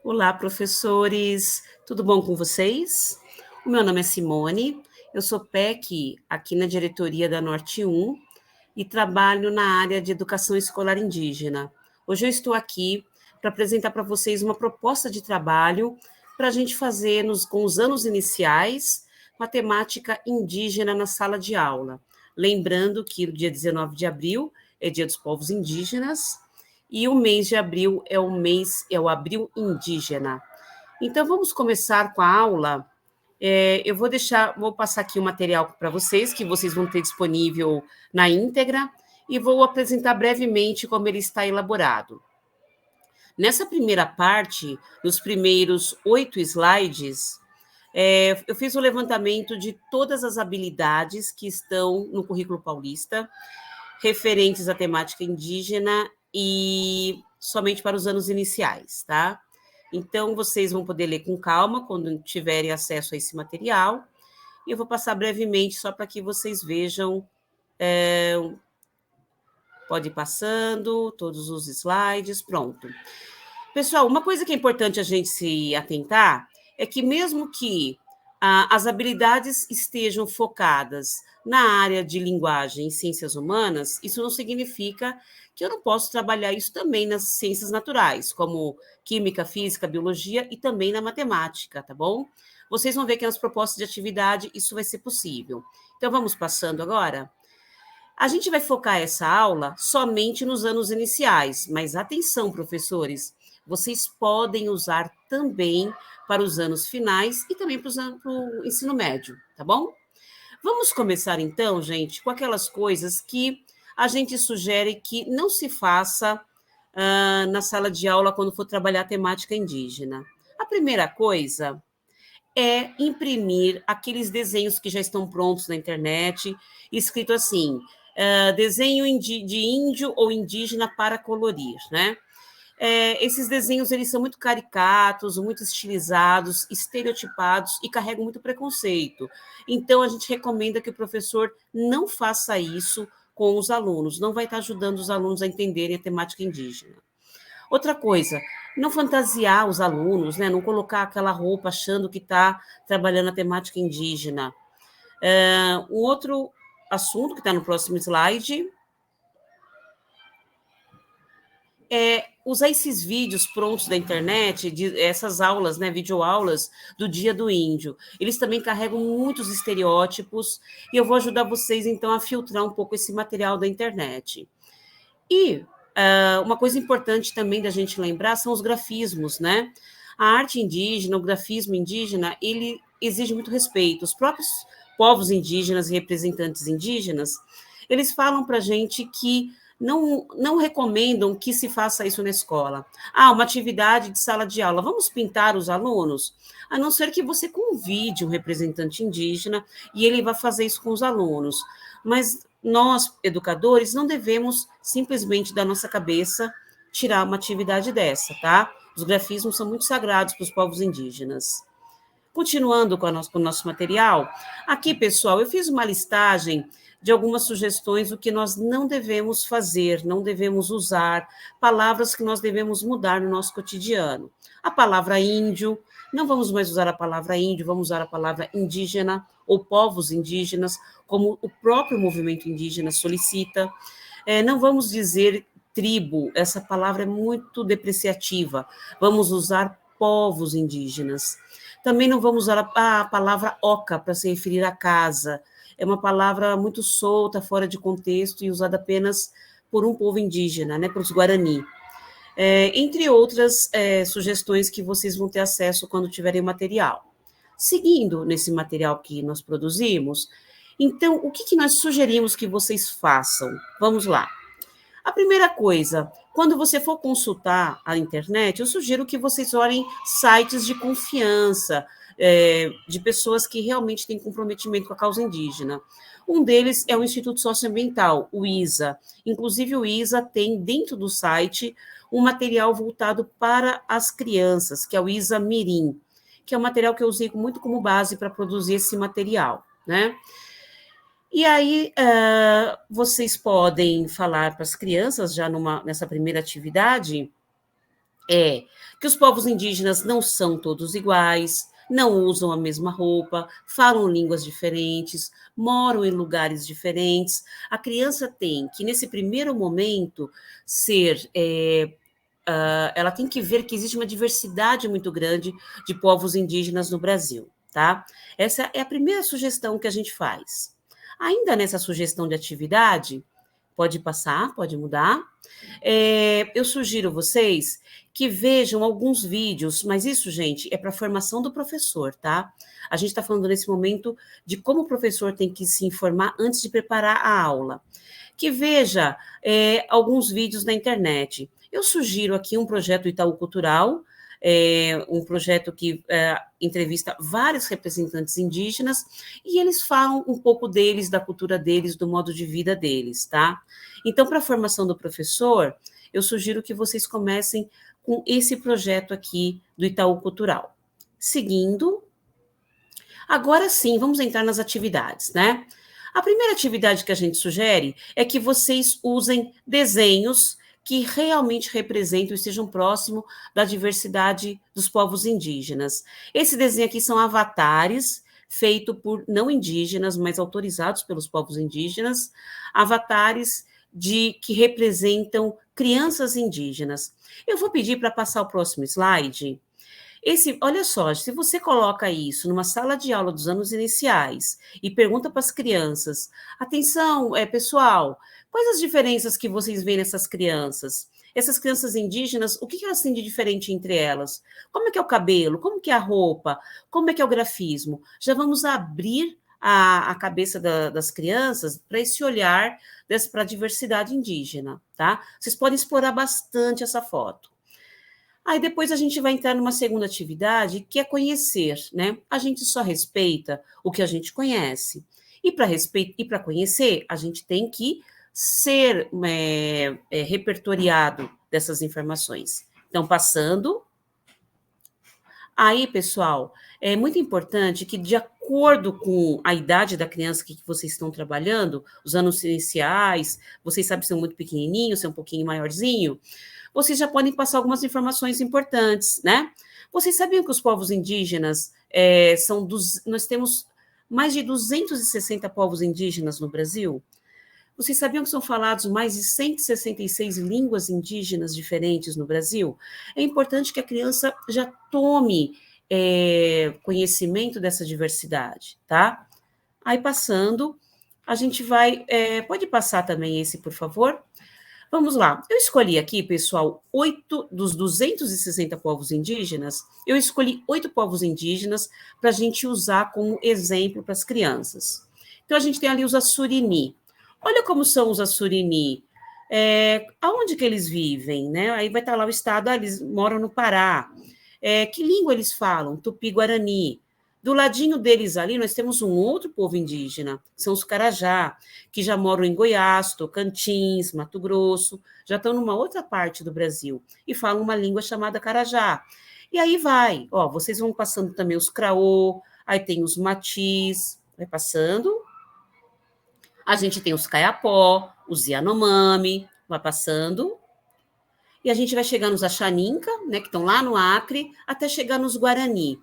Olá, professores, tudo bom com vocês? O meu nome é Simone, eu sou PEC aqui na diretoria da Norte 1 e trabalho na área de educação escolar indígena. Hoje eu estou aqui para apresentar para vocês uma proposta de trabalho para a gente fazer com os anos iniciais uma temática indígena na sala de aula. Lembrando que o dia 19 de abril é Dia dos Povos Indígenas e o mês de abril é o abril indígena. Então vamos começar com a aula. Vou passar aqui o material para vocês, que vocês vão ter disponível na íntegra, e vou apresentar brevemente como ele está elaborado. Nessa primeira parte, nos primeiros 8 slides, eu fiz o levantamento de todas as habilidades que estão no currículo paulista, referentes à temática indígena e somente para os anos iniciais, tá? Então, vocês vão poder ler com calma quando tiverem acesso a esse material. E eu vou passar brevemente só para que vocês vejam. Pode ir passando todos os slides, pronto. Pessoal, uma coisa que é importante a gente se atentar é que mesmo que as habilidades estejam focadas na área de linguagem e ciências humanas, isso não significa que eu não posso trabalhar isso também nas ciências naturais, como química, física, biologia e também na matemática, tá bom? Vocês vão ver que nas propostas de atividade isso vai ser possível. Então, vamos passando agora. A gente vai focar essa aula somente nos anos iniciais, mas atenção, professores, vocês podem usar também para os anos finais e também para o ensino médio, tá bom? Vamos começar então, gente, com aquelas coisas que a gente sugere que não se faça na sala de aula quando for trabalhar a temática indígena. A primeira coisa é imprimir aqueles desenhos que já estão prontos na internet, escrito assim, desenho de índio ou indígena para colorir, né? Esses desenhos eles são muito caricatos, muito estilizados, estereotipados e carregam muito preconceito. Então, a gente recomenda que o professor não faça isso com os alunos, não vai estar ajudando os alunos a entenderem a temática indígena. Outra coisa, não fantasiar os alunos, né? Não colocar aquela roupa achando que está trabalhando a temática indígena. Um outro assunto que está no próximo slide é usar esses vídeos prontos da internet, essas aulas, né, videoaulas do Dia do Índio. Eles também carregam muitos estereótipos e eu vou ajudar vocês, então, a filtrar um pouco esse material da internet. E uma coisa importante também da gente lembrar são os grafismos, né? A arte indígena, o grafismo indígena, ele exige muito respeito. Os próprios povos indígenas e representantes indígenas, eles falam para a gente que não recomendam que se faça isso na escola. Uma atividade de sala de aula, vamos pintar os alunos? A não ser que você convide um representante indígena e ele vai fazer isso com os alunos. Mas nós, educadores, não devemos simplesmente da nossa cabeça tirar uma atividade dessa, tá? Os grafismos são muito sagrados para os povos indígenas. Continuando com o nosso material, aqui, pessoal, eu fiz uma listagem de algumas sugestões do que nós não devemos fazer, não devemos usar, palavras que nós devemos mudar no nosso cotidiano. A palavra índio, não vamos mais usar a palavra índio, vamos usar a palavra indígena ou povos indígenas, como o próprio movimento indígena solicita. Não vamos dizer tribo, essa palavra é muito depreciativa, vamos usar povos indígenas. Também não vamos usar a palavra oca para se referir à casa. É uma palavra muito solta, fora de contexto e usada apenas por um povo indígena, né, por os Guarani. Entre outras sugestões que vocês vão ter acesso quando tiverem material. Seguindo nesse material que nós produzimos, então, o que nós sugerimos que vocês façam? Vamos lá. A primeira coisa, quando você for consultar a internet, eu sugiro que vocês olhem sites de confiança, de pessoas que realmente têm comprometimento com a causa indígena. Um deles é o Instituto Socioambiental, o ISA. Inclusive, o ISA tem dentro do site um material voltado para as crianças, que é o ISA Mirim, que é um material que eu usei muito como base para produzir esse material, né? E aí, vocês podem falar para as crianças, já nessa primeira atividade, É que os povos indígenas não são todos iguais, não usam a mesma roupa, falam línguas diferentes, moram em lugares diferentes. A criança tem que, nesse primeiro momento, ser. Ela tem que ver que existe uma diversidade muito grande de povos indígenas no Brasil, tá? Essa é a primeira sugestão que a gente faz. Ainda nessa sugestão de atividade, pode passar, pode mudar. Eu sugiro vocês que vejam alguns vídeos, mas isso, gente, é para a formação do professor, tá? A gente está falando nesse momento de como o professor tem que se informar antes de preparar a aula. Que veja alguns vídeos na internet. Eu sugiro aqui um projeto Itaú Cultural, um projeto que entrevista vários representantes indígenas e eles falam um pouco deles, da cultura deles, do modo de vida deles, tá? Então, para a formação do professor, eu sugiro que vocês comecem com esse projeto aqui do Itaú Cultural. Seguindo, agora sim, vamos entrar nas atividades, né? A primeira atividade que a gente sugere é que vocês usem desenhos que realmente representam e estejam próximos da diversidade dos povos indígenas. Esse desenho aqui são avatares feitos por não indígenas, mas autorizados pelos povos indígenas, avatares que representam crianças indígenas. Eu vou pedir para passar o próximo slide. Olha só, se você coloca isso numa sala de aula dos anos iniciais e pergunta para as crianças, atenção, pessoal, quais as diferenças que vocês veem nessas crianças? Essas crianças indígenas, o que elas têm de diferente entre elas? Como é que é o cabelo? Como que é a roupa? Como é que é o grafismo? Já vamos abrir a cabeça das crianças para esse olhar para a diversidade indígena, tá? Vocês podem explorar bastante essa foto. Aí depois a gente vai entrar numa segunda atividade, que é conhecer, né? A gente só respeita o que a gente conhece. E para conhecer, a gente tem que ser repertoriado dessas informações. Então, passando. Aí, pessoal, é muito importante que, de acordo com a idade da criança que vocês estão trabalhando, os anos iniciais, vocês sabem se são muito pequenininhos, se é um pouquinho maiorzinho, vocês já podem passar algumas informações importantes, né? Vocês sabiam que os povos indígenas nós temos mais de 260 povos indígenas no Brasil? Vocês sabiam que são falados mais de 166 línguas indígenas diferentes no Brasil? É importante que a criança já tome conhecimento dessa diversidade, tá? Aí, passando, a gente vai... pode passar também esse, por favor? Vamos lá. Eu escolhi aqui, pessoal, 8 dos 260 povos indígenas, eu escolhi 8 povos indígenas para a gente usar como exemplo para as crianças. Então, a gente tem ali os Assurini. Olha como são os Assurini. Aonde que eles vivem, né? Aí vai estar lá o estado, eles moram no Pará. Que língua eles falam? Tupi-Guarani. Do ladinho deles ali, nós temos um outro povo indígena, são os Carajá, que já moram em Goiás, Tocantins, Mato Grosso, já estão numa outra parte do Brasil, e falam uma língua chamada Carajá. E aí vai, vocês vão passando também os Craô, aí tem os Matis, vai passando. A gente tem os Kayapó, os Yanomami, vai passando. E a gente vai chegar nos Axaninca, né, que estão lá no Acre, até chegar nos Guarani.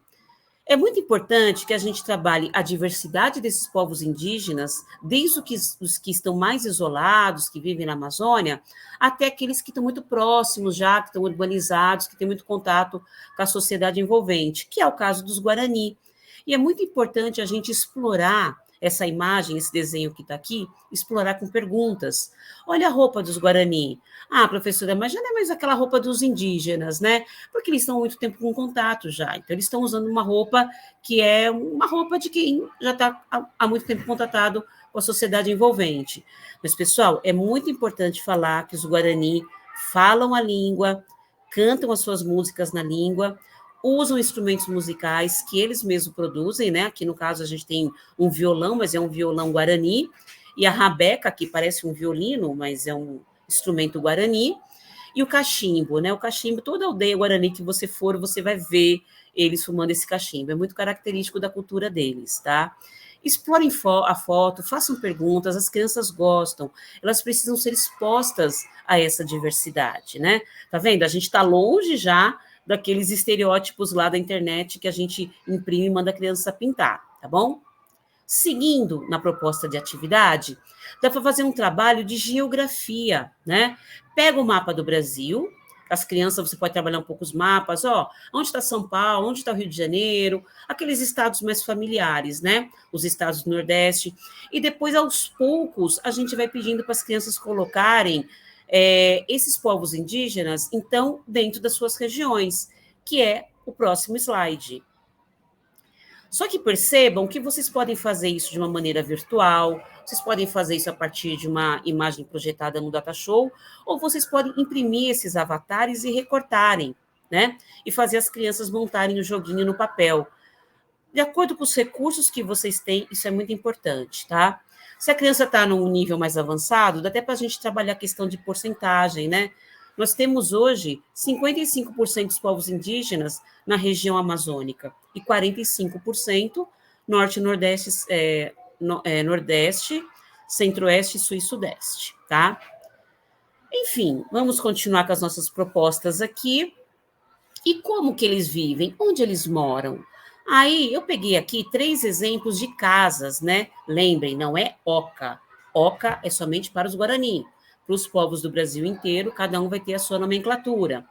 É muito importante que a gente trabalhe a diversidade desses povos indígenas, desde os que estão mais isolados, que vivem na Amazônia, até aqueles que estão muito próximos já, que estão urbanizados, que têm muito contato com a sociedade envolvente, que é o caso dos Guarani. E é muito importante a gente explorar essa imagem, esse desenho que está aqui, explorar com perguntas. Olha a roupa dos Guarani. Ah, professora, mas já não é mais aquela roupa dos indígenas, né? Porque eles estão há muito tempo com contato já. Então, eles estão usando uma roupa que é uma roupa de quem já está há muito tempo contatado com a sociedade envolvente. Mas, pessoal, é muito importante falar que os Guarani falam a língua, cantam as suas músicas na língua, usam instrumentos musicais que eles mesmos produzem, né? Aqui, no caso, a gente tem um violão, mas é um violão guarani, e a rabeca, que parece um violino, mas é um instrumento guarani, e o cachimbo, né? O cachimbo, toda aldeia guarani que você for, você vai ver eles fumando esse cachimbo. É muito característico da cultura deles, tá? Explorem a foto, façam perguntas, as crianças gostam, elas precisam ser expostas a essa diversidade, né? Tá vendo? A gente está longe já daqueles estereótipos lá da internet que a gente imprime e manda a criança pintar, tá bom? Seguindo na proposta de atividade, dá para fazer um trabalho de geografia, né? Pega o mapa do Brasil, as crianças, você pode trabalhar um pouco os mapas, ó, onde está São Paulo, onde está o Rio de Janeiro, aqueles estados mais familiares, né? Os estados do Nordeste. E depois, aos poucos, a gente vai pedindo para as crianças colocarem esses povos indígenas, então, dentro das suas regiões, que é o próximo slide. Só que percebam que vocês podem fazer isso de uma maneira virtual, vocês podem fazer isso a partir de uma imagem projetada no Datashow, ou vocês podem imprimir esses avatares e recortarem, né? E fazer as crianças montarem o joguinho no papel. De acordo com os recursos que vocês têm, isso é muito importante, tá? Se a criança está num nível mais avançado, dá até para a gente trabalhar a questão de porcentagem, né? Nós temos hoje 55% dos povos indígenas na região amazônica e 45% norte, nordeste, nordeste, centro-oeste, sul e sudeste, tá? Enfim, vamos continuar com as nossas propostas aqui. E como que eles vivem? Onde eles moram? Aí eu peguei aqui 3 exemplos de casas, né? Lembrem, não é oca. Oca é somente para os Guarani. Para os povos do Brasil inteiro, cada um vai ter a sua nomenclatura.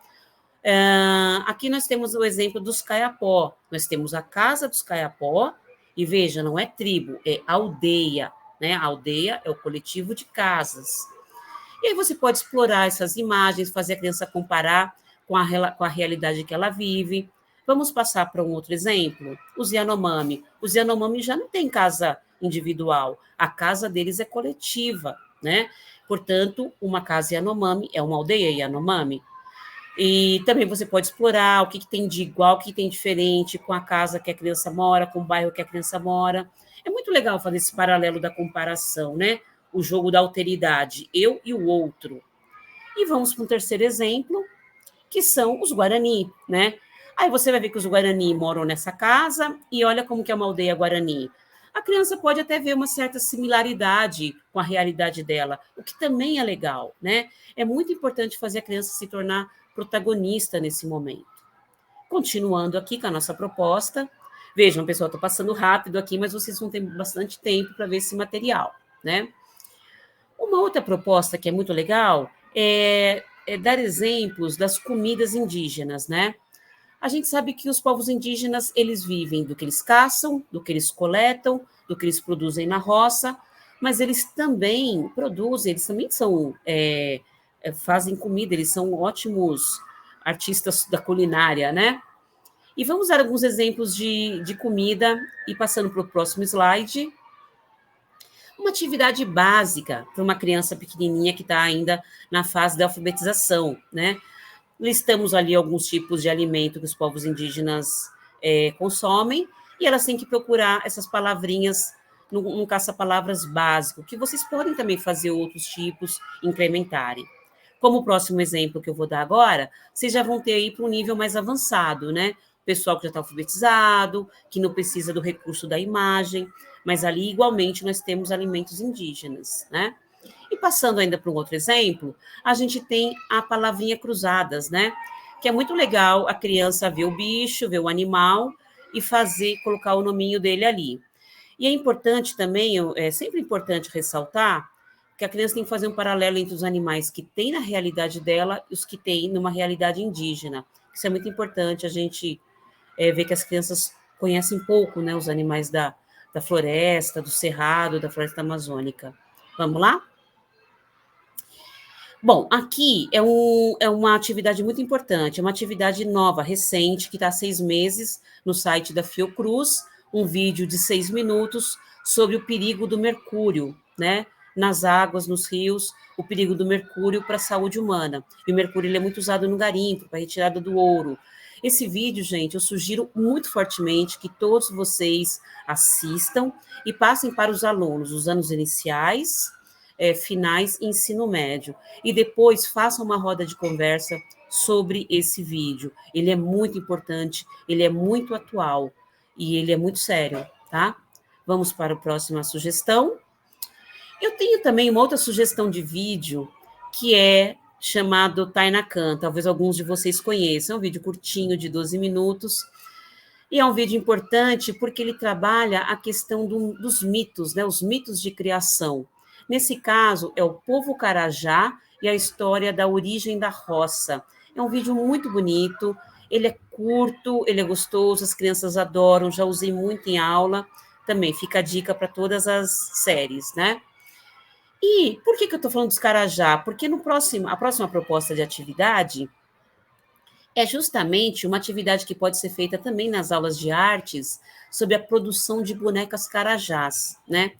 Aqui nós temos o exemplo dos Caiapó. Nós temos a casa dos Caiapó, e veja, não é tribo, é aldeia, né? A aldeia é o coletivo de casas. E aí você pode explorar essas imagens, fazer a criança comparar com a realidade que ela vive. Vamos passar para um outro exemplo? Os Yanomami. Os Yanomami já não têm casa individual, a casa deles é coletiva, né? Portanto, uma casa Yanomami é uma aldeia Yanomami. E também você pode explorar o que tem de igual, o que tem diferente com a casa que a criança mora, com o bairro que a criança mora. É muito legal fazer esse paralelo da comparação, né? O jogo da alteridade, eu e o outro. E vamos para um terceiro exemplo, que são os Guarani, né? Aí você vai ver que os Guarani moram nessa casa e olha como que é uma aldeia Guarani. A criança pode até ver uma certa similaridade com a realidade dela, o que também é legal, né? É muito importante fazer a criança se tornar protagonista nesse momento. Continuando aqui com a nossa proposta. Vejam, pessoal, estou passando rápido aqui, mas vocês vão ter bastante tempo para ver esse material, né? Uma outra proposta que é muito legal é dar exemplos das comidas indígenas, né? A gente sabe que os povos indígenas, eles vivem do que eles caçam, do que eles coletam, do que eles produzem na roça, mas eles também produzem, eles também fazem comida, eles são ótimos artistas da culinária, né? E vamos dar alguns exemplos de comida, e passando para o próximo slide. Uma atividade básica para uma criança pequenininha que está ainda na fase da alfabetização, né? Listamos ali alguns tipos de alimento que os povos indígenas consomem, e elas têm que procurar essas palavrinhas no caça-palavras básico, que vocês podem também fazer outros tipos, incrementarem. Como o próximo exemplo que eu vou dar agora, vocês já vão ter aí para um nível mais avançado, né? Pessoal que já está alfabetizado, que não precisa do recurso da imagem, mas ali, igualmente, nós temos alimentos indígenas, né? E passando ainda para um outro exemplo, a gente tem a palavrinha cruzadas, né? Que é muito legal a criança ver o bicho, ver o animal e colocar o nominho dele ali. E é importante também, é sempre importante ressaltar que a criança tem que fazer um paralelo entre os animais que tem na realidade dela e os que tem numa realidade indígena. Isso é muito importante a gente ver que as crianças conhecem pouco, né, os animais da floresta, do cerrado, da floresta amazônica. Vamos lá? Bom, aqui é uma atividade muito importante, é uma atividade nova, recente, que está há 6 meses no site da Fiocruz, um vídeo de 6 minutos sobre o perigo do mercúrio, né? Nas águas, nos rios, o perigo do mercúrio para a saúde humana. E o mercúrio ele é muito usado no garimpo, para retirada do ouro. Esse vídeo, gente, eu sugiro muito fortemente que todos vocês assistam e passem para os alunos, os anos iniciais, finais e ensino médio. E depois façam uma roda de conversa sobre esse vídeo. Ele é muito importante, ele é muito atual e ele é muito sério, tá? Vamos para a próxima sugestão. Eu tenho também uma outra sugestão de vídeo que é chamado Tainacan. Talvez alguns de vocês conheçam. É um vídeo curtinho de 12 minutos. E é um vídeo importante porque ele trabalha a questão dos mitos, né? Os mitos de criação. Nesse caso, é o povo Carajá e a história da origem da roça. É um vídeo muito bonito, ele é curto, ele é gostoso, as crianças adoram, já usei muito em aula. Também fica a dica para todas as séries, né? E por que eu estou falando dos Carajá? Porque a próxima proposta de atividade é justamente uma atividade que pode ser feita também nas aulas de artes sobre a produção de bonecas carajás, né?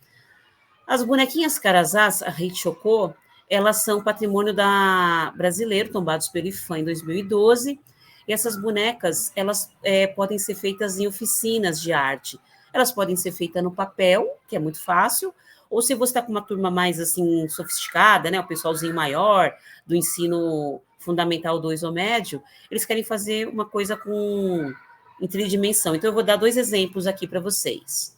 As bonequinhas carajás, a Rei Chocô, elas são patrimônio da brasileiro, tombados pelo IFAM em 2012, e essas bonecas, elas podem ser feitas em oficinas de arte. Elas podem ser feitas no papel, que é muito fácil, ou se você está com uma turma mais assim sofisticada, né, o pessoalzinho maior do ensino fundamental 2 ou médio, eles querem fazer uma coisa em tridimensão. Então, eu vou dar 2 exemplos aqui para vocês.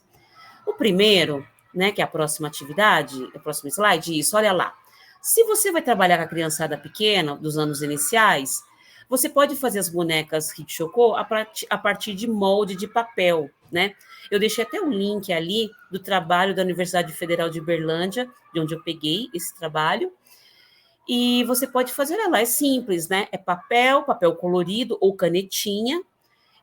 O primeiro, né, que é a próxima atividade, o próximo slide, isso, olha lá. Se você vai trabalhar com a criançada pequena, dos anos iniciais, você pode fazer as bonecas Hitchcock a partir de molde de papel, né? Eu deixei até um link ali do trabalho da Universidade Federal de Berlândia, de onde eu peguei esse trabalho. E você pode fazer, olha lá, é simples, né? É papel colorido ou canetinha.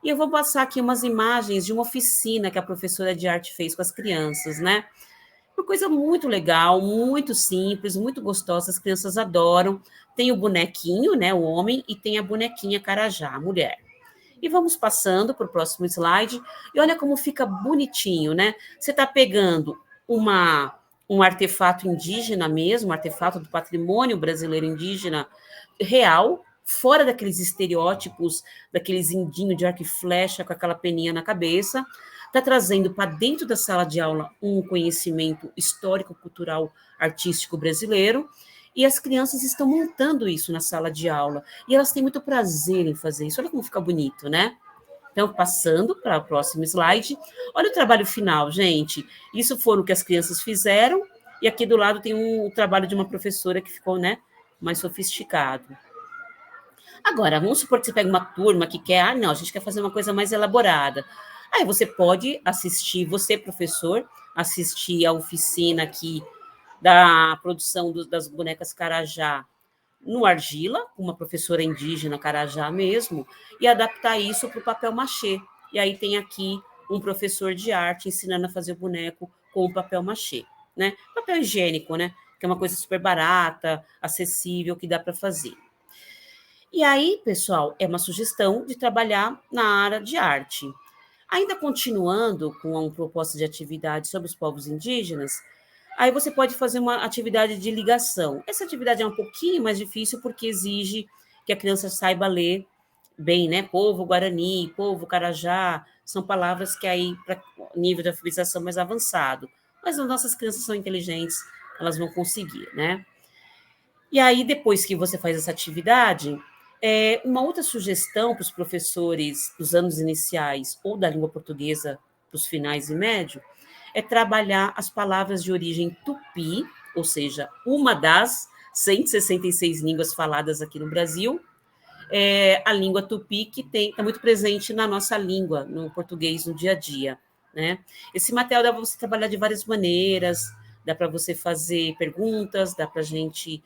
E eu vou passar aqui umas imagens de uma oficina que a professora de arte fez com as crianças, né? Uma coisa muito legal, muito simples, muito gostosa, as crianças adoram. Tem o bonequinho, né, o homem, e tem a bonequinha Carajá, a mulher. E vamos passando para o próximo slide. E olha como fica bonitinho, né? Você está pegando um artefato indígena mesmo, um artefato do patrimônio brasileiro indígena real, fora daqueles estereótipos, daqueles indinhos de arco e flecha com aquela peninha na cabeça. Está trazendo para dentro da sala de aula um conhecimento histórico, cultural, artístico brasileiro. E as crianças estão montando isso na sala de aula. E elas têm muito prazer em fazer isso. Olha como fica bonito, né? Então, passando para o próximo slide. Olha o trabalho final, gente. Isso foram o que as crianças fizeram. E aqui do lado tem o trabalho de uma professora que ficou, né, mais sofisticado. Agora, vamos supor que você pega uma turma que quer, não, a gente quer fazer uma coisa mais elaborada. Aí você pode assistir, você, professor, assistir a oficina aqui da produção das bonecas Carajá no argila, uma professora indígena Carajá mesmo, e adaptar isso para o papel machê. E aí tem aqui um professor de arte ensinando a fazer o boneco com o papel machê, né? Papel higiênico, né? Que é uma coisa super barata, acessível, que dá para fazer. E aí, pessoal, é uma sugestão de trabalhar na área de arte. Ainda continuando com uma proposta de atividade sobre os povos indígenas, aí você pode fazer uma atividade de ligação. Essa atividade é um pouquinho mais difícil porque exige que a criança saiba ler bem, né? Povo Guarani, povo Carajá, são palavras que aí, para nível de alfabetização mais avançado. Mas as nossas crianças são inteligentes, elas vão conseguir, né? E aí, depois que você faz essa atividade, uma outra sugestão para os professores dos anos iniciais ou da língua portuguesa para os finais e médio é trabalhar as palavras de origem tupi, ou seja, uma das 166 línguas faladas aqui no Brasil, a língua tupi que está muito presente na nossa língua, no português, no dia a dia. Né? Esse material dá para você trabalhar de várias maneiras, dá para você fazer perguntas, dá para a gente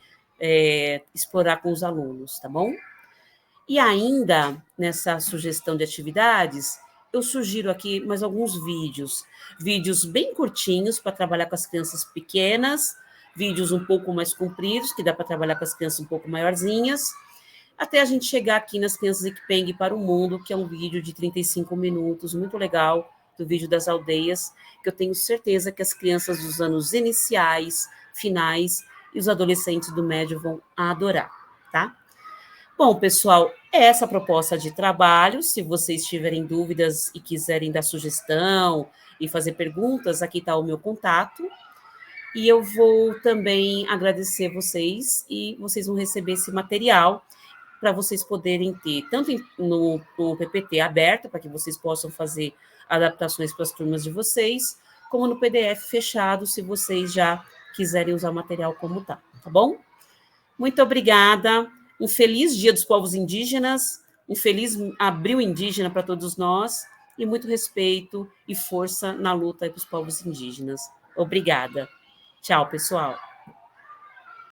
explorar com os alunos, tá bom? E ainda, nessa sugestão de atividades, eu sugiro aqui mais alguns vídeos bem curtinhos para trabalhar com as crianças pequenas, vídeos um pouco mais compridos, que dá para trabalhar com as crianças um pouco maiorzinhas, até a gente chegar aqui nas Crianças Ikpeng para o Mundo, que é um vídeo de 35 minutos, muito legal, do vídeo das aldeias, que eu tenho certeza que as crianças dos anos iniciais, finais e os adolescentes do médio vão adorar, tá? Bom, pessoal, é essa a proposta de trabalho. Se vocês tiverem dúvidas e quiserem dar sugestão e fazer perguntas, aqui está o meu contato. E eu vou também agradecer vocês e vocês vão receber esse material para vocês poderem ter, tanto no PPT aberto, para que vocês possam fazer adaptações para as turmas de vocês, como no PDF fechado, se vocês já quiserem usar o material como tá bom? Muito obrigada, um feliz Dia dos Povos Indígenas, um feliz Abril Indígena para todos nós, e muito respeito e força na luta para os povos indígenas. Obrigada. Tchau, pessoal.